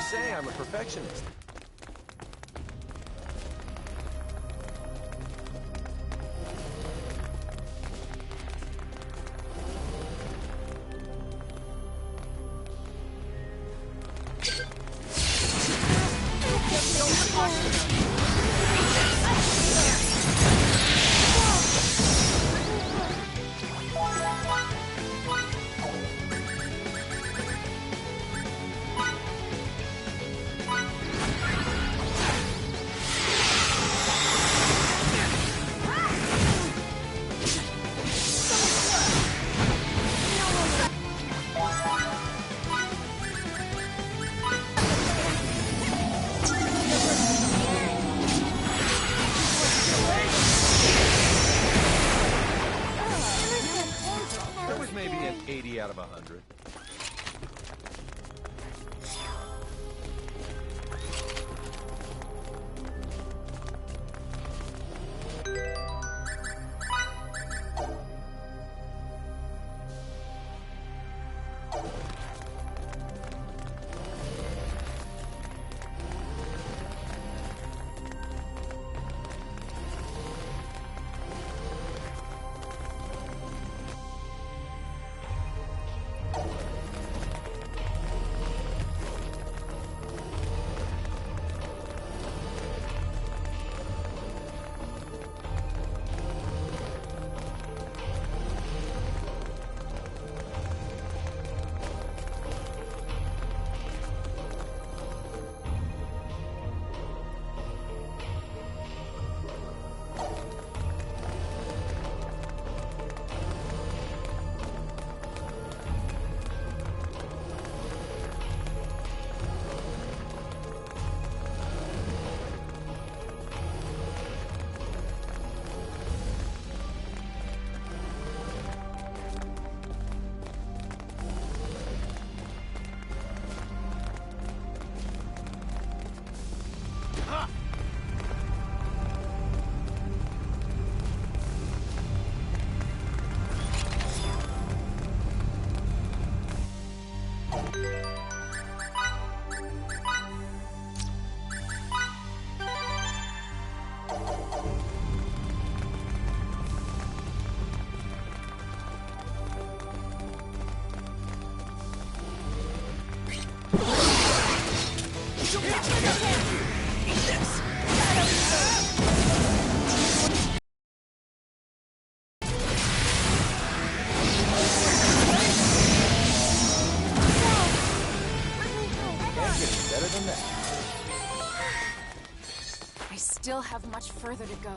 say I'm a perfectionist. Maybe an 80 out of 100. I still have much further to go.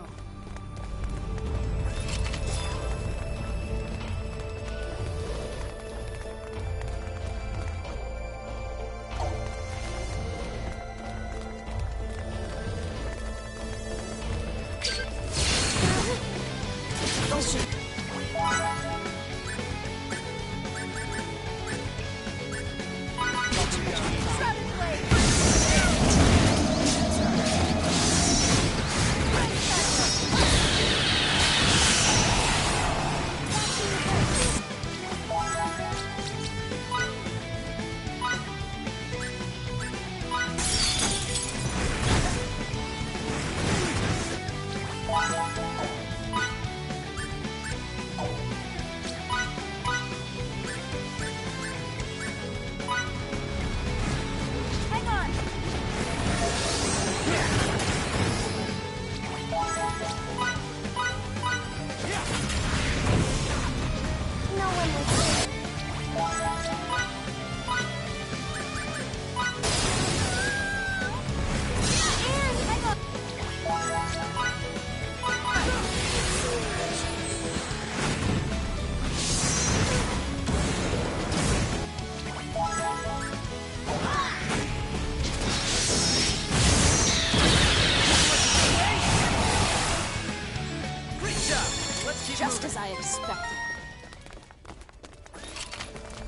Just as I expected.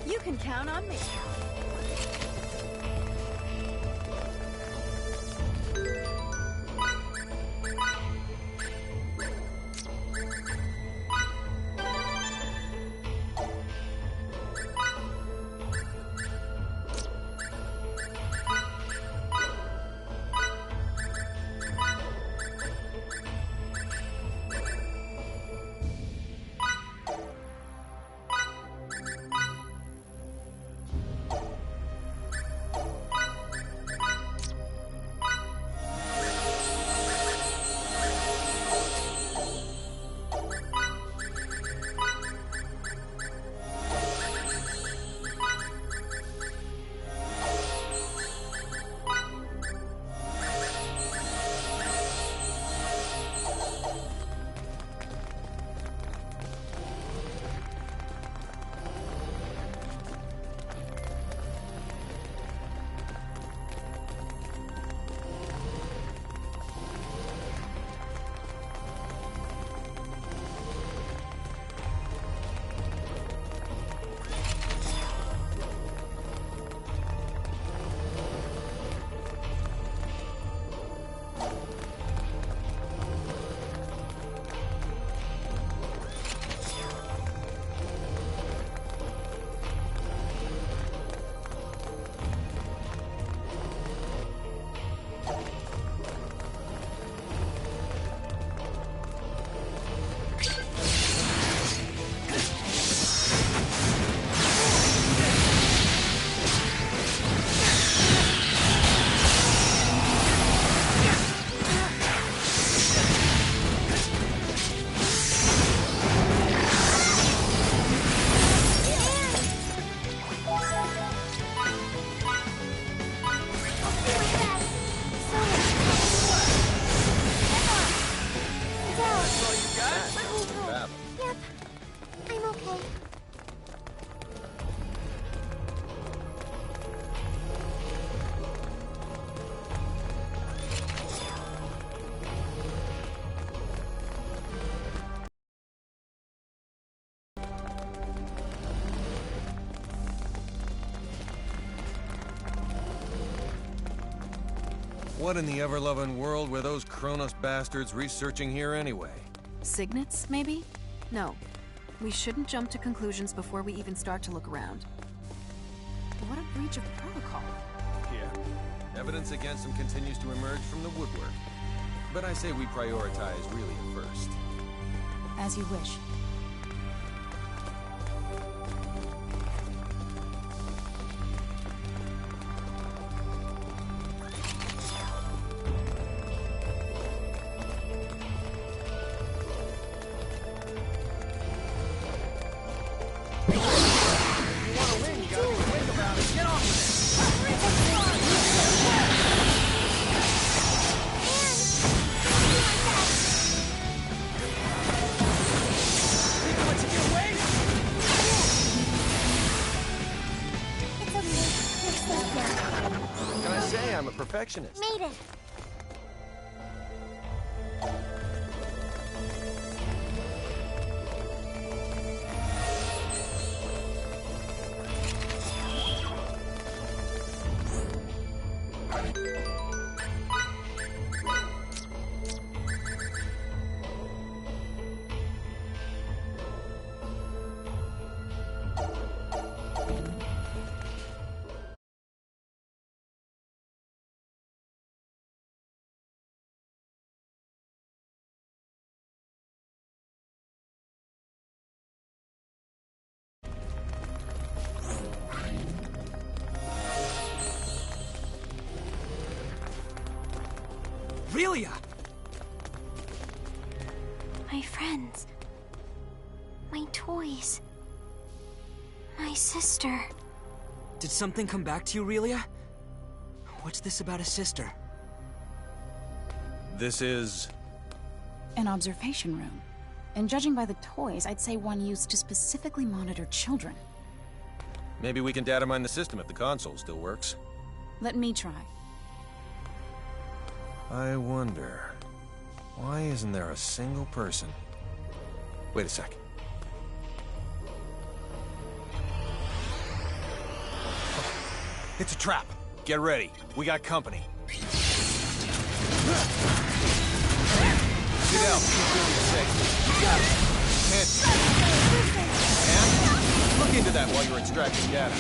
You can count on me. What in the ever-loving world were those Kronos bastards researching here anyway? Signets, maybe? No. We shouldn't jump to conclusions before we even start to look around. What a breach of protocol. Yeah. Evidence against him continues to emerge from the woodwork. But I say we prioritize Relia first. As you wish. I'm a perfectionist. Made it. Relia! My friends. My toys. My sister. Did something come back to you, Relia? What's this about a sister? This is... An observation room. And judging by the toys, I'd say one used to specifically monitor children. Maybe we can data mine the system if the console still works. Let me try. I wonder... why isn't there a single person? Wait a sec. It's a trap! Get ready. We got company. Get out. Keep Billy safe. And look into that while you're extracting data.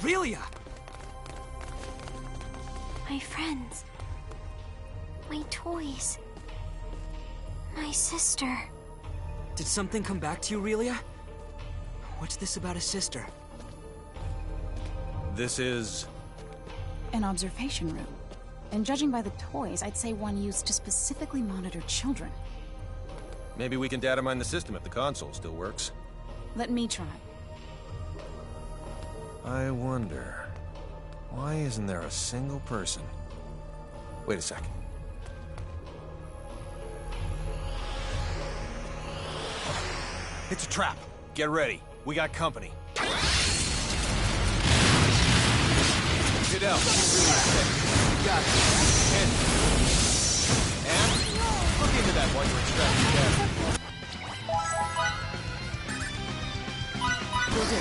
Relia! My friends. My toys. My sister. Did something come back to you, Relia? What's this about a sister? This is... An observation room. And judging by the toys, I'd say one used to specifically monitor children. Maybe we can data mine the system if the console still works. Let me try. I wonder, why isn't there a single person? Wait a sec. It's a trap. Get ready. We got company. Fidel, you got it. And look into that while you're extracting data. Will do.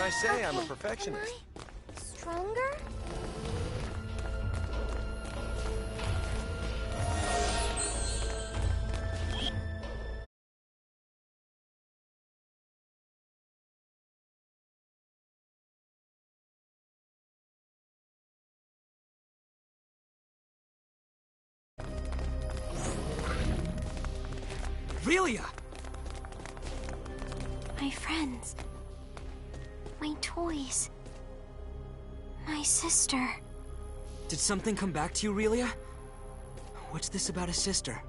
I say? I'm a perfectionist. Stronger? Aurelia! My friends. My toys. My sister. Did something come back to you, Aurelia? What's this about a sister?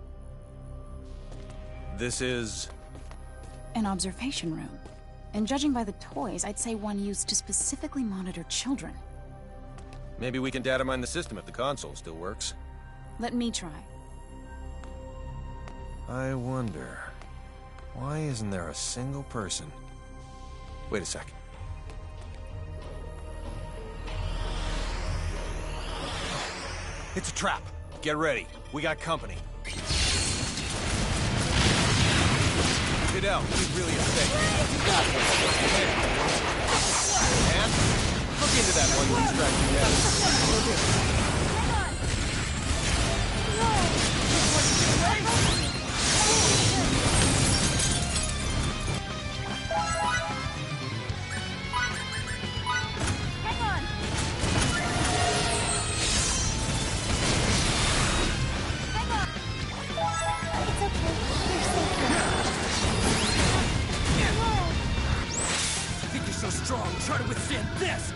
This is... An observation room. And judging by the toys, I'd say one used to specifically monitor children. Maybe we can data mine the system if the console still works. Let me try. I wonder... why isn't there a single person? Wait a sec. It's a trap. Get ready. We got company. Fidel, he's really a thing. And look into that one distract you had. Strong, try to withstand this!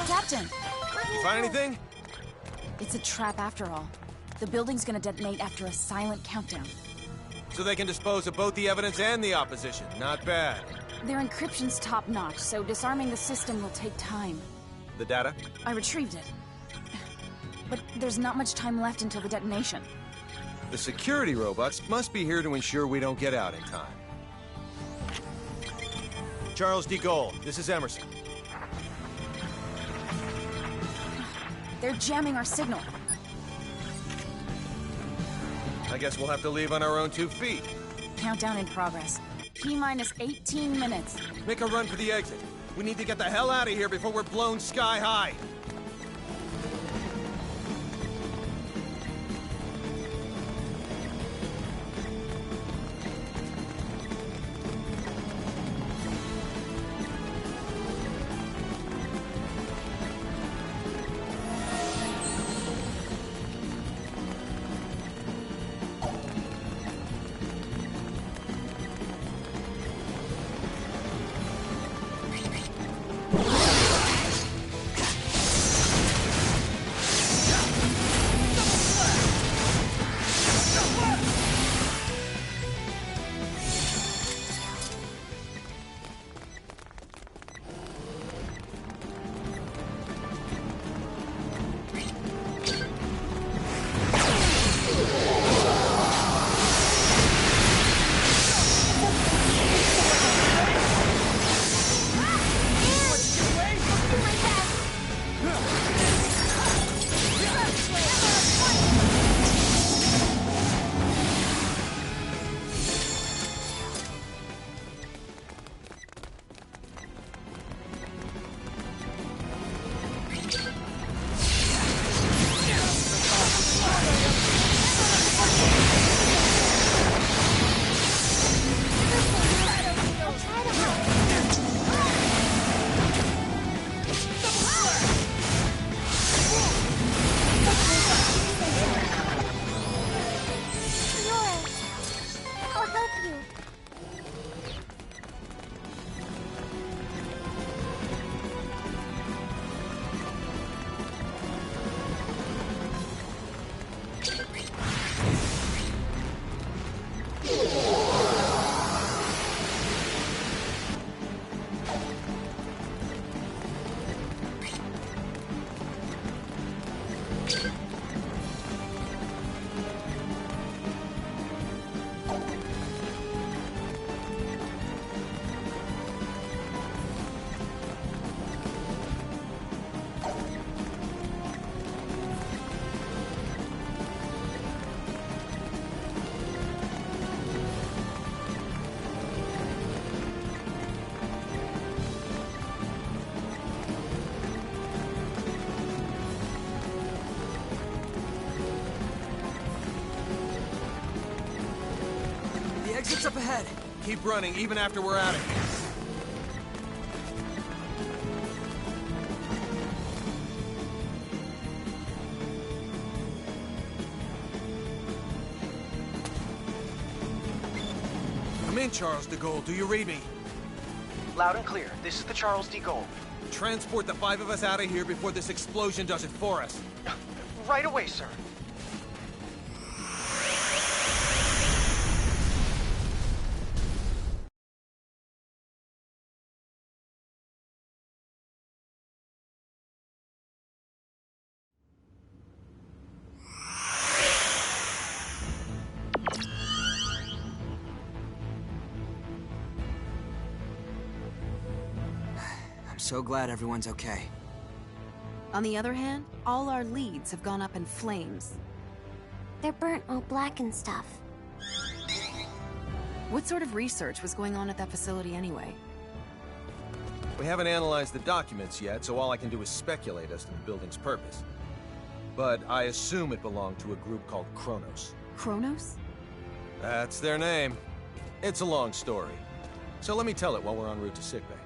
Captain! You find anything? It's a trap after all. The building's gonna detonate after a silent countdown. So they can dispose of both the evidence and the opposition. Not bad. Their encryption's top-notch, so disarming the system will take time. The data? I retrieved it. But there's not much time left until the detonation. The security robots must be here to ensure we don't get out in time. Charles de Gaulle, this is Emmerson. They're jamming our signal. I guess we'll have to leave on our own 2 feet. Countdown in progress. T-minus 18 minutes. Make a run for the exit. We need to get the hell out of here before we're blown sky high. Exit's up ahead. Keep running, even after we're out of here. Come in, Charles de Gaulle. Do you read me? Loud and clear. This is the Charles de Gaulle. Transport the 5 of us out of here before this explosion does it for us. Right away, sir. I'm so glad everyone's okay. On the other hand, all our leads have gone up in flames. They're burnt all black and stuff. What sort of research was going on at that facility anyway? We haven't analyzed the documents yet, so all I can do is speculate as to the building's purpose. But I assume it belonged to a group called Kronos. Kronos? That's their name. It's a long story. So let me tell it while we're en route to sickbay.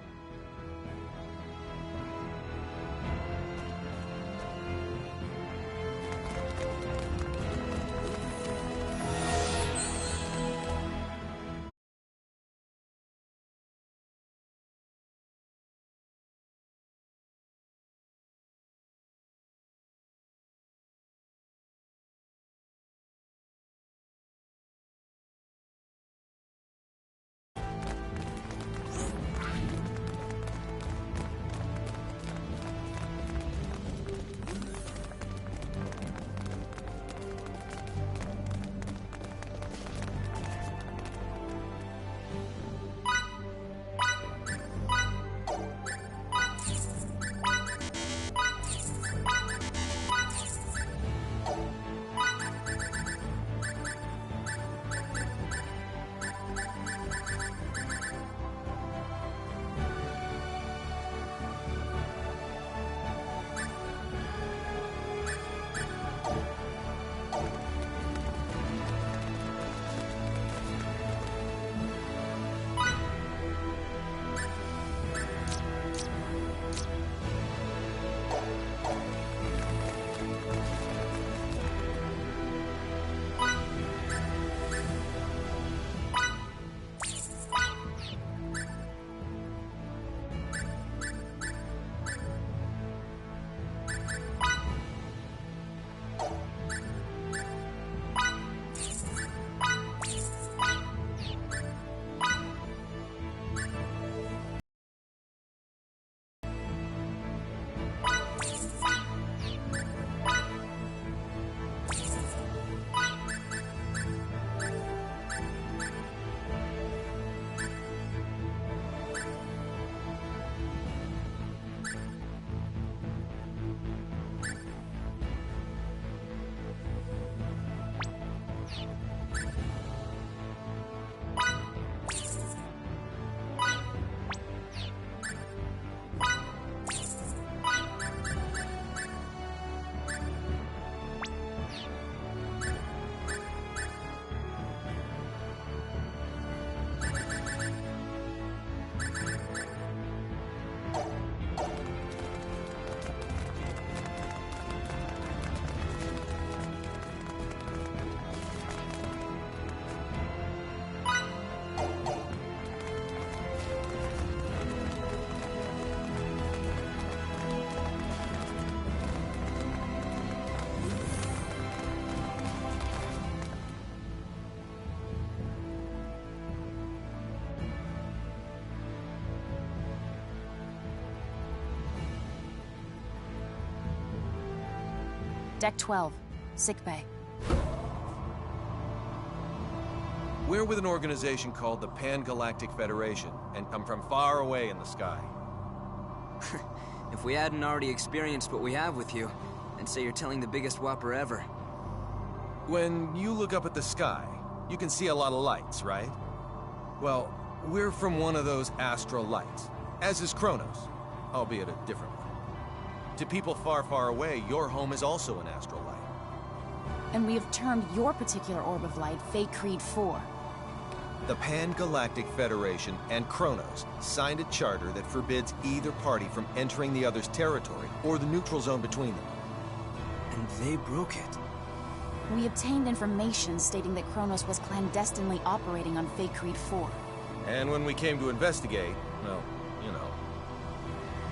Deck 12. Sickbay. We're with an organization called the Pan-Galactic Federation, and come from far away in the sky. If we hadn't already experienced what we have with you, I'd say you're telling the biggest whopper ever. When you look up at the sky, you can see a lot of lights, right? Well, we're from one of those astral lights, as is Kronos, albeit a different one. To people far, far away, your home is also an astral light. And we have termed your particular orb of light Fate Creed 4. The Pan-Galactic Federation and Kronos signed a charter that forbids either party from entering the other's territory or the neutral zone between them. And they broke it. We obtained information stating that Kronos was clandestinely operating on Fate Creed 4. And when we came to investigate, well, you know.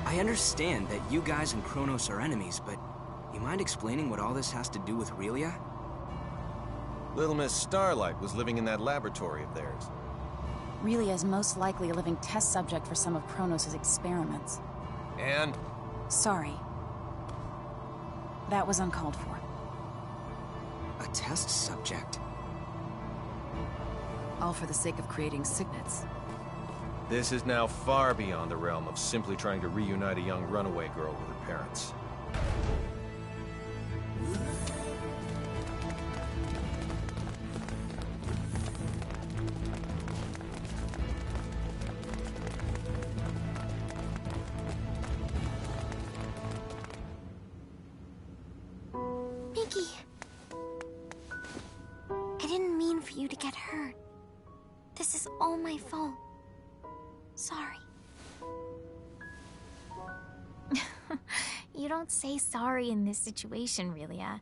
I understand that you guys and Kronos are enemies, but you mind explaining what all this has to do with Relia? Little Miss Starlight was living in that laboratory of theirs. Relia is most likely a living test subject for some of Kronos' experiments. And? Sorry. That was uncalled for. A test subject? All for the sake of creating signets. This is now far beyond the realm of simply trying to reunite a young runaway girl with her parents. Mickey. I didn't mean for you to get hurt. This is all my fault. Sorry. You don't say sorry in this situation, Relia.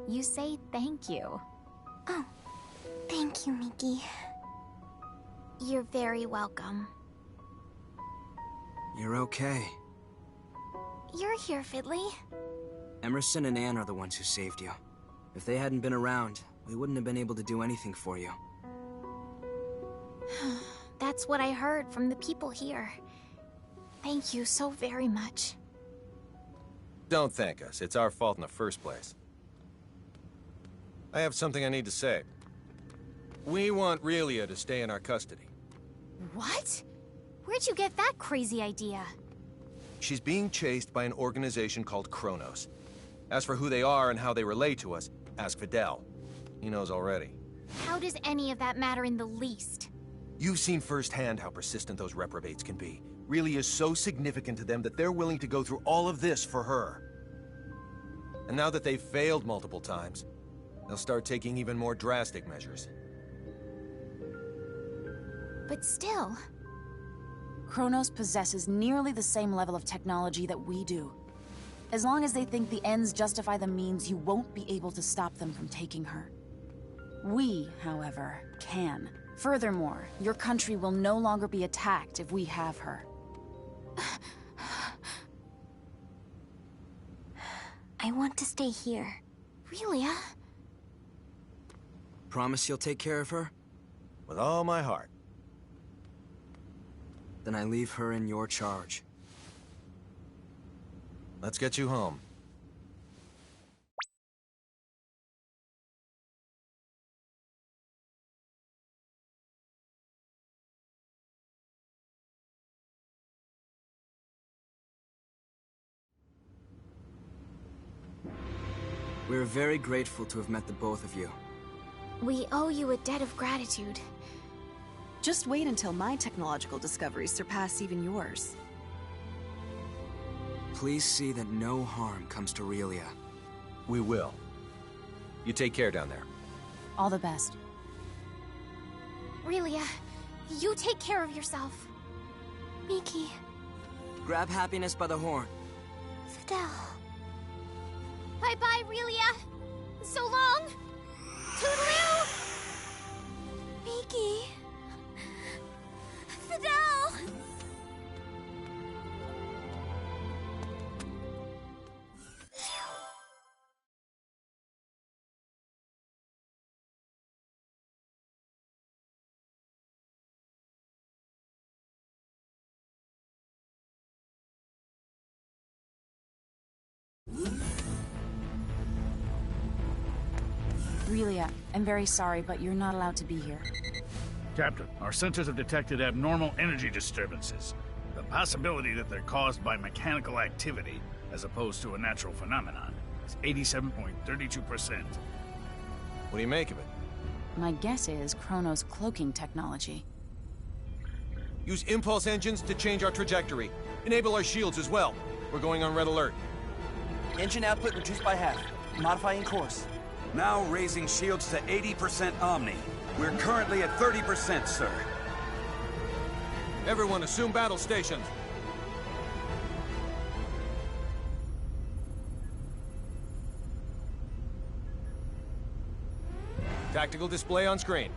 You say thank you. Oh, thank you, Mickey. You're very welcome. You're okay. You're here, Fiddly. Emmerson and Anne are the ones who saved you. If they hadn't been around, we wouldn't have been able to do anything for you. That's what I heard from the people here. Thank you so very much. Don't thank us. It's our fault in the first place. I have something I need to say. We want Relia to stay in our custody. What? Where'd you get that crazy idea? She's being chased by an organization called Kronos. As for who they are and how they relate to us, ask Fidel. He knows already. How does any of that matter in the least? You've seen firsthand how persistent those reprobates can be. Relia is so significant to them that they're willing to go through all of this for her. And now that they've failed multiple times, they'll start taking even more drastic measures. But still... Kronos possesses nearly the same level of technology that we do. As long as they think the ends justify the means, you won't be able to stop them from taking her. We, however, can. Furthermore, your country will no longer be attacked if we have her. I want to stay here. Relia? Promise you'll take care of her? With all my heart. Then I leave her in your charge. Let's get you home. We're very grateful to have met the both of you. We owe you a debt of gratitude. Just wait until my technological discoveries surpass even yours. Please see that no harm comes to Relia. We will. You take care down there. All the best. Relia, you take care of yourself. Mickey. Grab happiness by the horn. Fidel. Bye-bye, Relia. So long. Toodaloo! Mickey. Fidel! Really, I'm very sorry, but you're not allowed to be here. Captain, our sensors have detected abnormal energy disturbances. The possibility that they're caused by mechanical activity, as opposed to a natural phenomenon, is 87.32%. What do you make of it? My guess is Chronos' cloaking technology. Use impulse engines to change our trajectory. Enable our shields as well. We're going on red alert. Engine output reduced by half. Modifying course. Now raising shields to 80% Omni. We're currently at 30%, sir. Everyone assume battle stations. Tactical display on screen.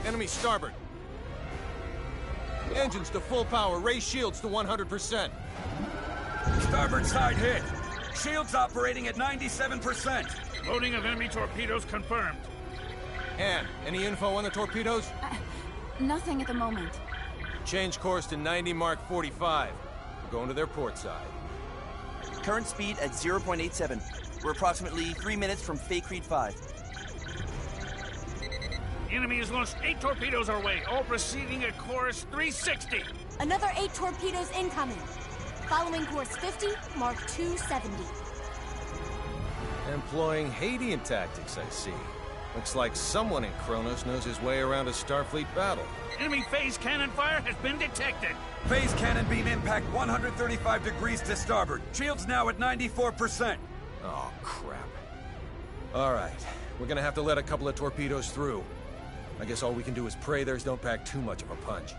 Enemy starboard. Engines to full power. Raise shields to 100%. Starboard side hit. Shields operating at 97%. Loading of enemy torpedoes confirmed. Ann, any info on the torpedoes? Nothing at the moment. Change course to 90 Mark 45. We're going to their port side. Current speed at 0.87. We're approximately 3 minutes from Fay Creed 5. The enemy has launched 8 torpedoes our way, all proceeding at course 360. Another 8 torpedoes incoming. Following course 50, Mark 270. Employing Hadean tactics, I see. Looks like someone in Kronos knows his way around a Starfleet battle. Enemy phase cannon fire has been detected. Phase cannon beam impact 135 degrees to starboard. Shields now at 94%. Oh, crap. All right. We're gonna have to let a couple of torpedoes through. I guess all we can do is pray theirs don't pack too much of a punch.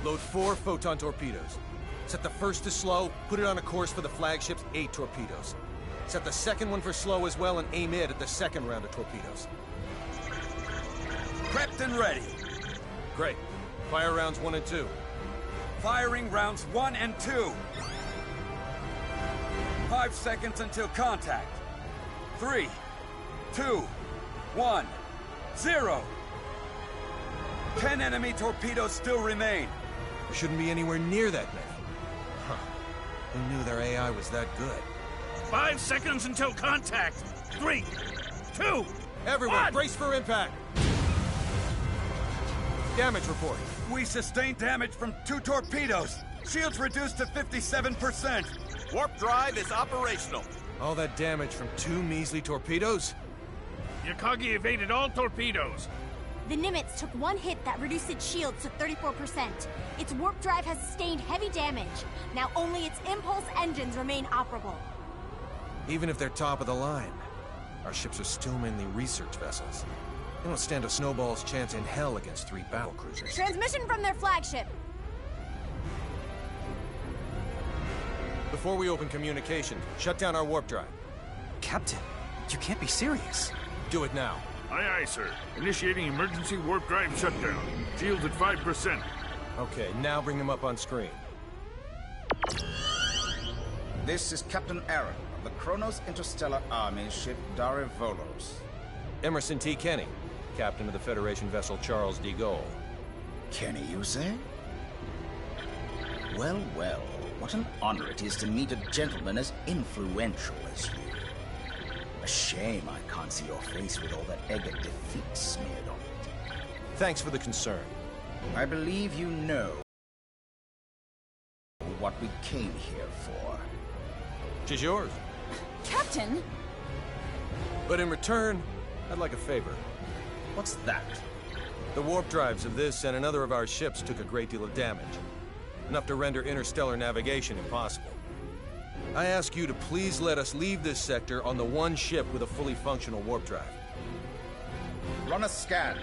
Load 4 photon torpedoes. Set the first to slow, put it on a course for the flagship's 8 torpedoes. Set the second one for slow as well and aim it at the second round of torpedoes. Prepped and ready. Great. Fire rounds 1 and 2. Firing rounds 1 and 2. 5 seconds until contact. 3, 2, 1, 0. 10 enemy torpedoes still remain. There shouldn't be anywhere near that many. Huh. Who knew their AI was that good? 5 seconds until contact. 3, 2, Everyone, 1. brace for impact. Damage report. We sustained damage from 2 torpedoes. Shields reduced to 57%. Warp drive is operational. All that damage from 2 measly torpedoes? Yakagi evaded all torpedoes. The Nimitz took 1 hit that reduced its shields to 34%. Its warp drive has sustained heavy damage. Now only its impulse engines remain operable. Even if they're top of the line, our ships are still mainly research vessels. They don't stand a snowball's chance in hell against 3 battlecruisers. Transmission from their flagship. Before we open communications, shut down our warp drive. Captain, you can't be serious. Do it now. Aye, aye, sir. Initiating emergency warp drive shutdown. Shields at 5%. Okay, now bring them up on screen. This is Captain Aaron of the Kronos Interstellar Army ship Darivolos. Emmerson T. Kenny, captain of the Federation vessel Charles de Gaulle. Kenny, you say? Well, well, what an honor it is to meet a gentleman as influential as you. A shame I can't see your face with all that egg of defeat smeared on it. Thanks for the concern. I believe you know what we came here for. She's yours. Captain! But in return, I'd like a favor. What's that? The warp drives of this and another of our ships took a great deal of damage. Enough to render interstellar navigation impossible. I ask you to please let us leave this sector on the one ship with a fully functional warp drive. Run a scan.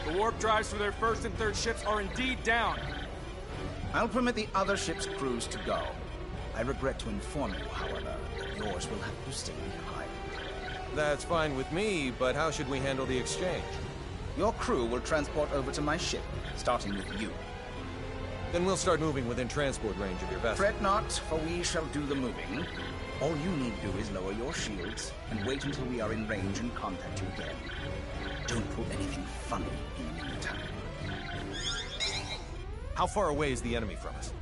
The warp drives for their first and third ships are indeed down. I'll permit the other ship's crews to go. I regret to inform you, however, that yours will have to stay behind. That's fine with me, but how should we handle the exchange? Your crew will transport over to my ship, starting with you. Then we'll start moving within transport range of your vessel. Fret not, for we shall do the moving. All you need do is lower your shields and wait until we are in range and contact you again. Don't pull anything funny in the meantime. How far away is the enemy from us?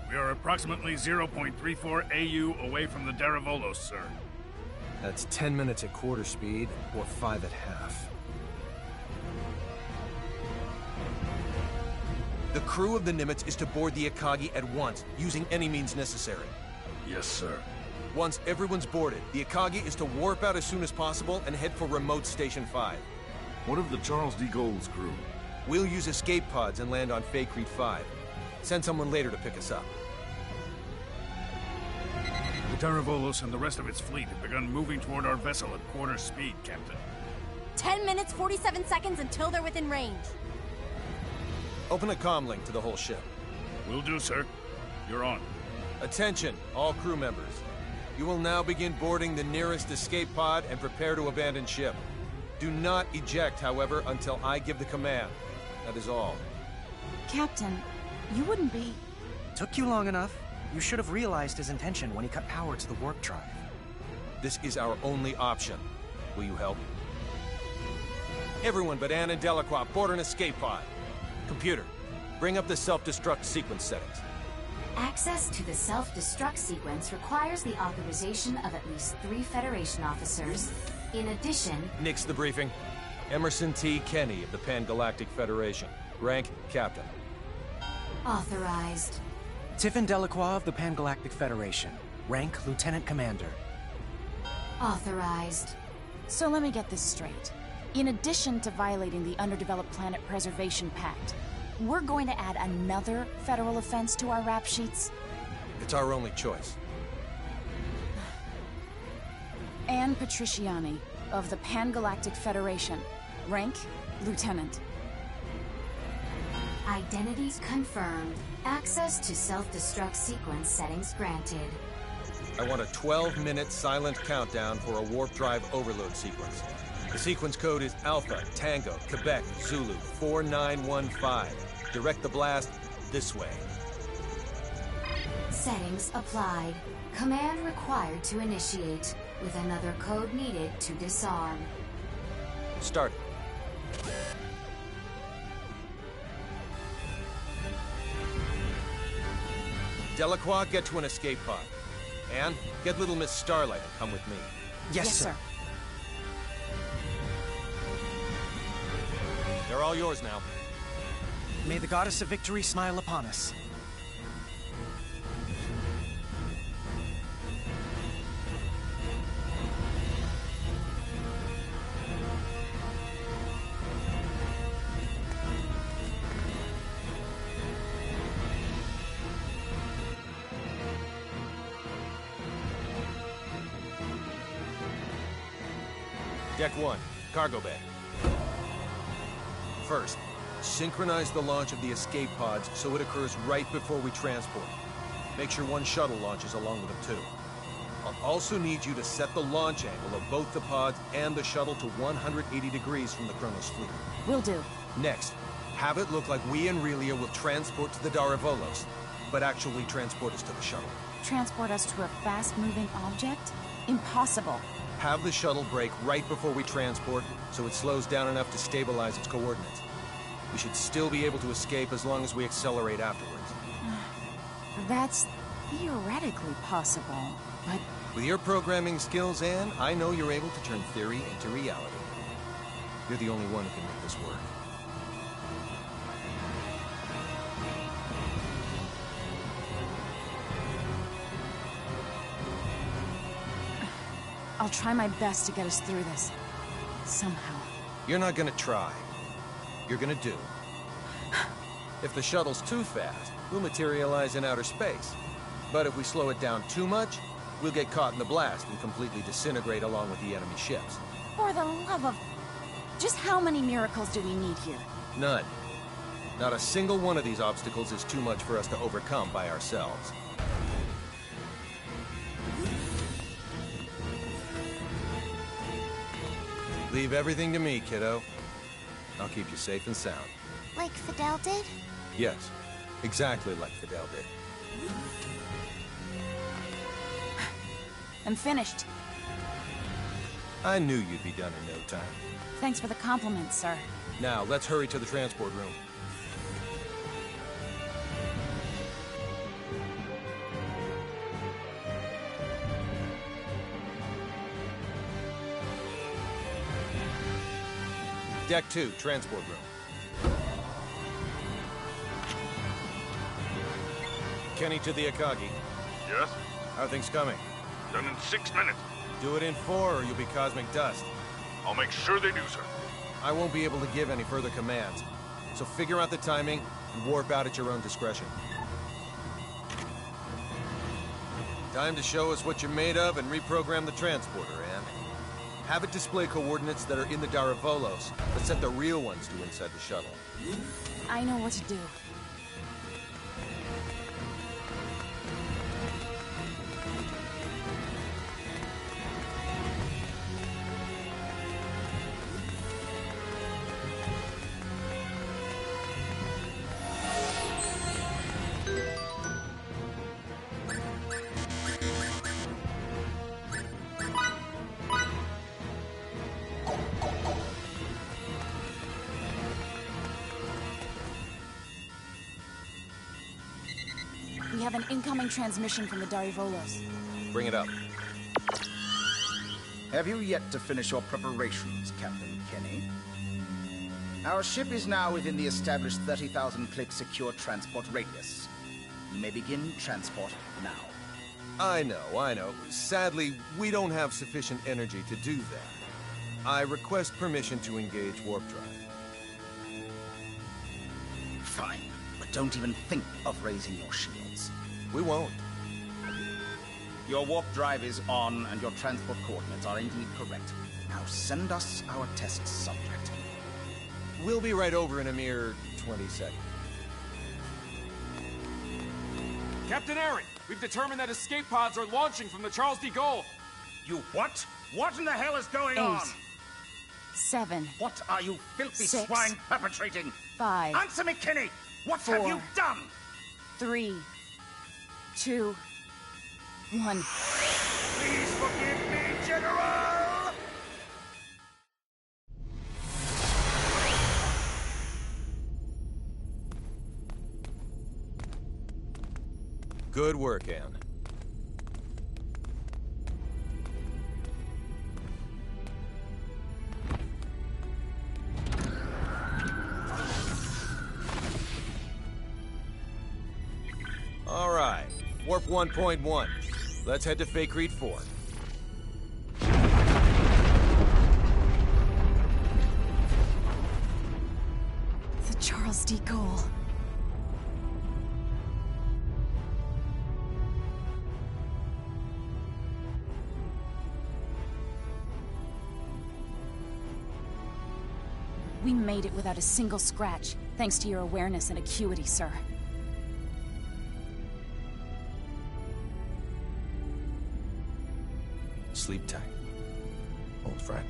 We are approximately 0.34 AU away from the Daravolos, sir. That's 10 minutes at quarter speed, or 5 at half. The crew of the Nimitz is to board the Akagi at once, using any means necessary. Yes, sir. Once everyone's boarded, the Akagi is to warp out as soon as possible and head for remote Station 5. What of the Charles D. Gould's crew? We'll use escape pods and land on Faithlessness 5. Send someone later to pick us up. The Daravolos and the rest of its fleet have begun moving toward our vessel at quarter speed, Captain. 10 minutes, 47 seconds until they're within range. Open a comm link to the whole ship. Will do, sir. You're on. Attention, all crew members. You will now begin boarding the nearest escape pod and prepare to abandon ship. Do not eject, however, until I give the command. That is all. Captain, you wouldn't be... Took you long enough. You should have realized his intention when he cut power to the warp drive. This is our only option. Will you help? Everyone but Anne and Delacroix board an escape pod. Computer, bring up the self-destruct sequence settings. Access to the self-destruct sequence requires the authorization of at least 3 Federation officers. In addition... Nix the briefing. Emmerson T. Kenny of the Pan-Galactic Federation. Rank, Captain. Authorized. Tiffin Delacroix of the Pan-Galactic Federation. Rank, Lieutenant Commander. Authorized. So let me get this straight. In addition to violating the Underdeveloped Planet Preservation Pact, we're going to add another federal offense to our rap sheets? It's our only choice. Anne Patriciani of the Pan-Galactic Federation. Rank, Lieutenant. Identities confirmed. Access to self-destruct sequence settings granted. I want a 12-minute silent countdown for a warp drive overload sequence. The sequence code is Alpha, Tango, Quebec, Zulu, 4915. Direct the blast this way. Settings applied. Command required to initiate, with another code needed to disarm. Start. Delacroix, get to an escape pod. Anne, get little Miss Starlight and come with me. Yes, sir. They're all yours now. May the Goddess of Victory smile upon us. Deck 1, cargo bay. First, synchronize the launch of the escape pods so it occurs right before we transport. Make sure one shuttle launches along with them too. I'll also need you to set the launch angle of both the pods and the shuttle to 180 degrees from the Kronos fleet. Will do. Next, have it look like we and Relia will transport to the Daravolos, but actually transport us to the shuttle. Transport us to a fast-moving object? Impossible. Have the shuttle brake right before we transport, so it slows down enough to stabilize its coordinates. We should still be able to escape as long as we accelerate afterwards. That's theoretically possible, but... With your programming skills, Anne, I know you're able to turn theory into reality. You're the only one who can make this work. I'll try my best to get us through this. Somehow. You're not gonna try. You're gonna do. If the shuttle's too fast, we'll materialize in outer space. But if we slow it down too much, we'll get caught in the blast and completely disintegrate along with the enemy ships. For the love of... Just how many miracles do we need here? None. Not a single one of these obstacles is too much for us to overcome by ourselves. Leave everything to me, kiddo. I'll keep you safe and sound. Like Fidel did? Yes, exactly like Fidel did. I'm finished. I knew you'd be done in no time. Thanks for the compliment, sir. Now, let's hurry to the transport room. Deck 2, transport room. Kenny to the Akagi. Yes? How are things coming? Done in 6 minutes. Do it in 4 or you'll be cosmic dust. I'll make sure they do, sir. I won't be able to give any further commands. So figure out the timing and warp out at your own discretion. Time to show us what you're made of and reprogram the transporter, Anne. Have it display coordinates that are in the Daravolos, but set the real ones to inside the shuttle. I know what to do. We have an incoming transmission from the Darivolos. Bring it up. Have you yet to finish your preparations, Captain Kenny? Our ship is now within the established 30,000 click secure transport radius. You may begin transport now. I know. Sadly, we don't have sufficient energy to do that. I request permission to engage warp drive. Fine, but don't even think of raising your shields. We won't. Your warp drive is on, and your transport coordinates are indeed correct. Now send us our test subject. We'll be right over in a mere 20 seconds. Captain Aaron, we've determined that escape pods are launching from the Charles de Gaulle. You what? What in the hell is going 8, on? 7. What are you filthy 6, swine perpetrating? 5. Answer me, Kenny! What 4, have you done? 3, 2, 1. Please forgive me, General! Good work, Anne. All right, Warp 1.1. Let's head to Faithlessness 4. The Charles de Gaulle. We made it without a single scratch, thanks to your awareness and acuity, sir. Sleep tight, old friend.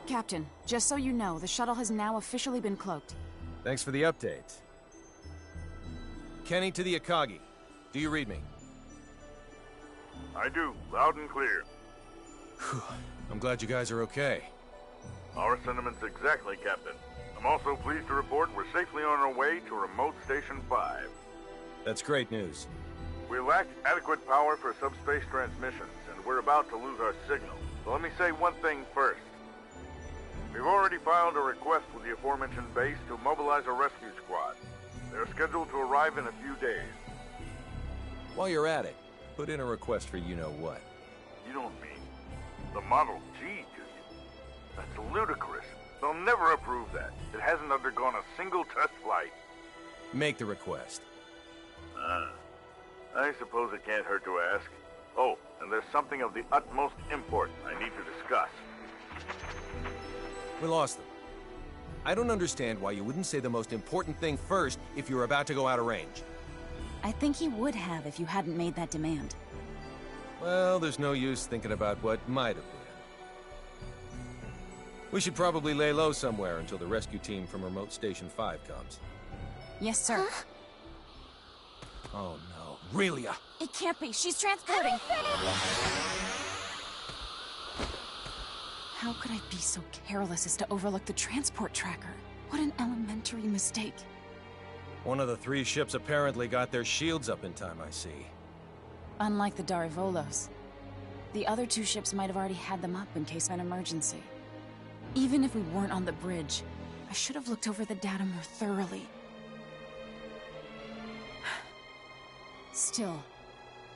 Captain, just so you know, the shuttle has now officially been cloaked. Thanks for the update. Kenny to the Akagi. Do you read me? I do, loud and clear. I'm glad you guys are okay. Our sentiments exactly, Captain. I'm also pleased to report we're safely on our way to Remote Station 5. That's great news. We lack adequate power for subspace transmissions, and we're about to lose our signal. So let me say one thing first. We've already filed a request with the aforementioned base to mobilize a rescue squad. They're scheduled to arrive in a few days. While you're at it, put in a request for you-know-what. You don't mean the Model G, do you? That's ludicrous. They'll never approve that. It hasn't undergone a single test flight. Make the request. I suppose it can't hurt to ask. Oh, and there's something of the utmost import I need to discuss. We lost them. I don't understand why you wouldn't say the most important thing first if you're about to go out of range. I think he would have if you hadn't made that demand. Well, there's no use thinking about what might have been. We should probably lay low somewhere until the rescue team from Remote Station 5 comes. Yes, sir. Oh no, Relia! It can't be. She's transporting. How could I be so careless as to overlook the transport tracker? What an elementary mistake. One of the 3 ships apparently got their shields up in time, I see. Unlike the Darivolos, the other 2 ships might have already had them up in case of an emergency. Even if we weren't on the bridge, I should have looked over the data more thoroughly. Still,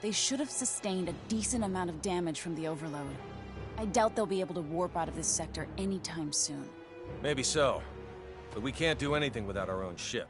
they should have sustained a decent amount of damage from the overload. I doubt they'll be able to warp out of this sector anytime soon. Maybe so, but we can't do anything without our own ship.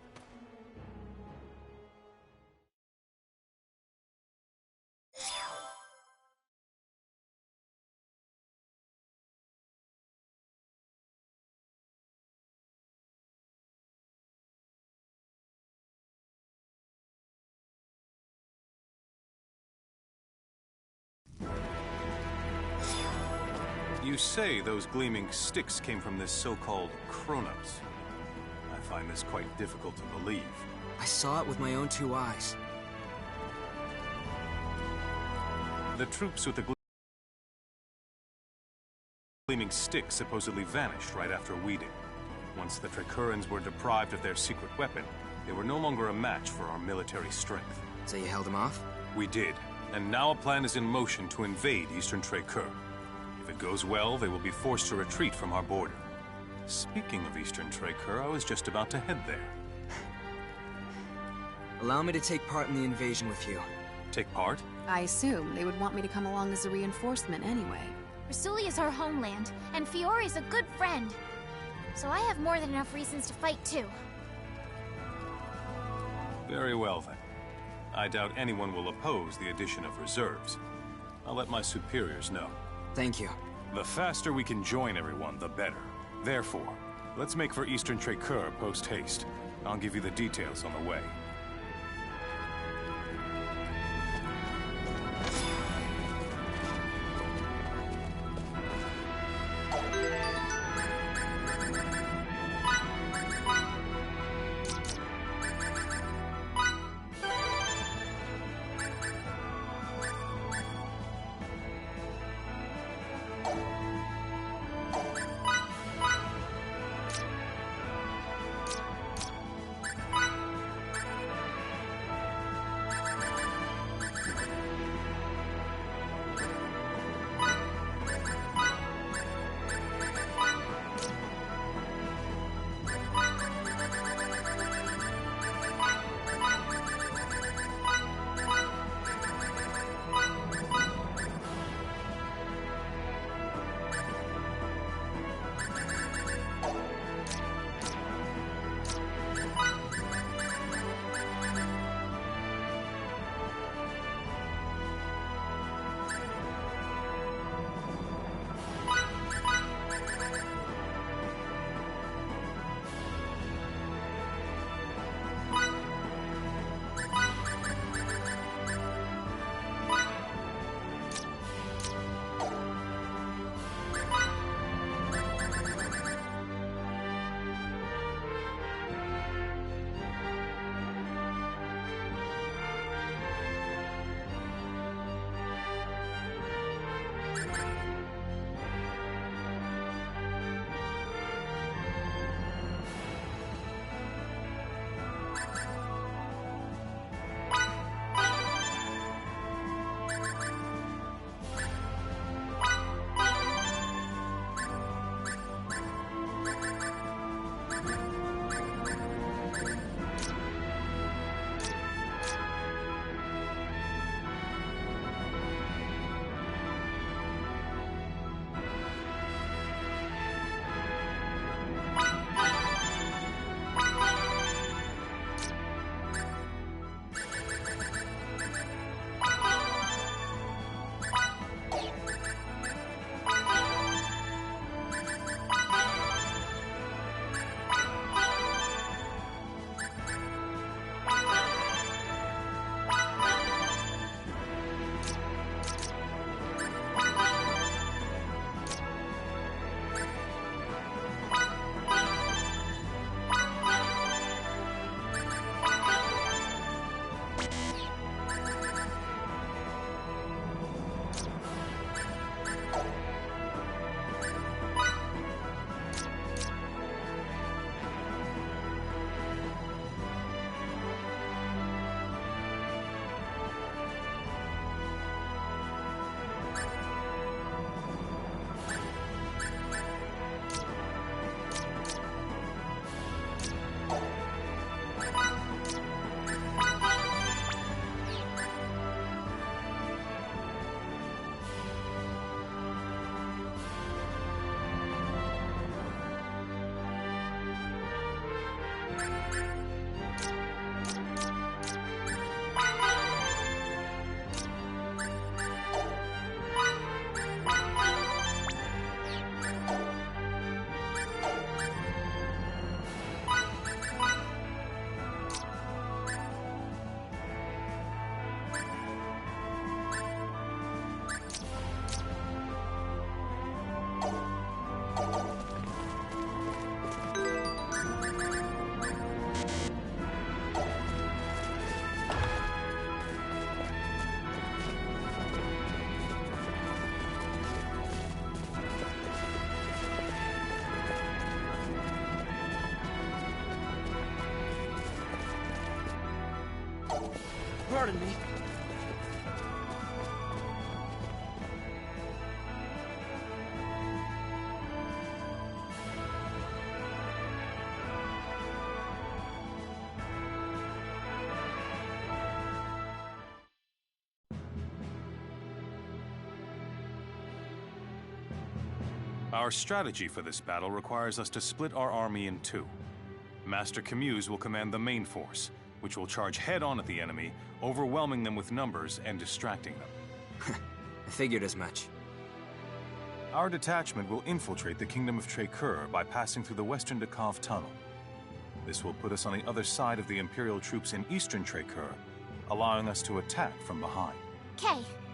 You say those gleaming sticks came from this so-called Kronos. I find this quite difficult to believe. I saw it with my own 2 eyes. The troops with the gleaming sticks supposedly vanished right after we did. Once the Tricurans were deprived of their secret weapon, they were no longer a match for our military strength. So you held them off? We did, and now a plan is in motion to invade Eastern Tricur. If it goes well, they will be forced to retreat from our border. Speaking of Eastern Tricur, I was just about to head there. Allow me to take part in the invasion with you. Take part? I assume they would want me to come along as a reinforcement anyway. Rasuli is our homeland, and Fiori's a good friend. So I have more than enough reasons to fight too. Very well then. I doubt anyone will oppose the addition of reserves. I'll let my superiors know. Thank you. The faster we can join everyone, the better. Therefore, let's make for Eastern Tricur post-haste. I'll give you the details on the way. Pardon me. Our strategy for this battle requires us to split our army in two. Master Camuse will command the main force, which will charge head-on at the enemy, overwhelming them with numbers and distracting them. I figured as much. Our detachment will infiltrate the Kingdom of Trécur by passing through the Western Dekov Tunnel. This will put us on the other side of the Imperial troops in Eastern Trécur, allowing us to attack from behind.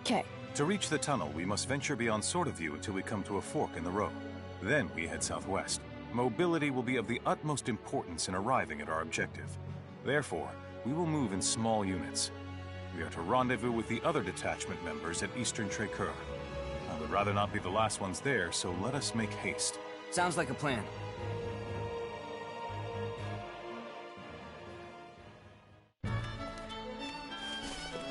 Okay. To reach the tunnel, we must venture beyond Sword of View until we come to a fork in the road. Then we head southwest. Mobility will be of the utmost importance in arriving at our objective. Therefore, we will move in small units. We are to rendezvous with the other detachment members at Eastern Trécur. I would rather not be the last ones there, so let us make haste. Sounds like a plan.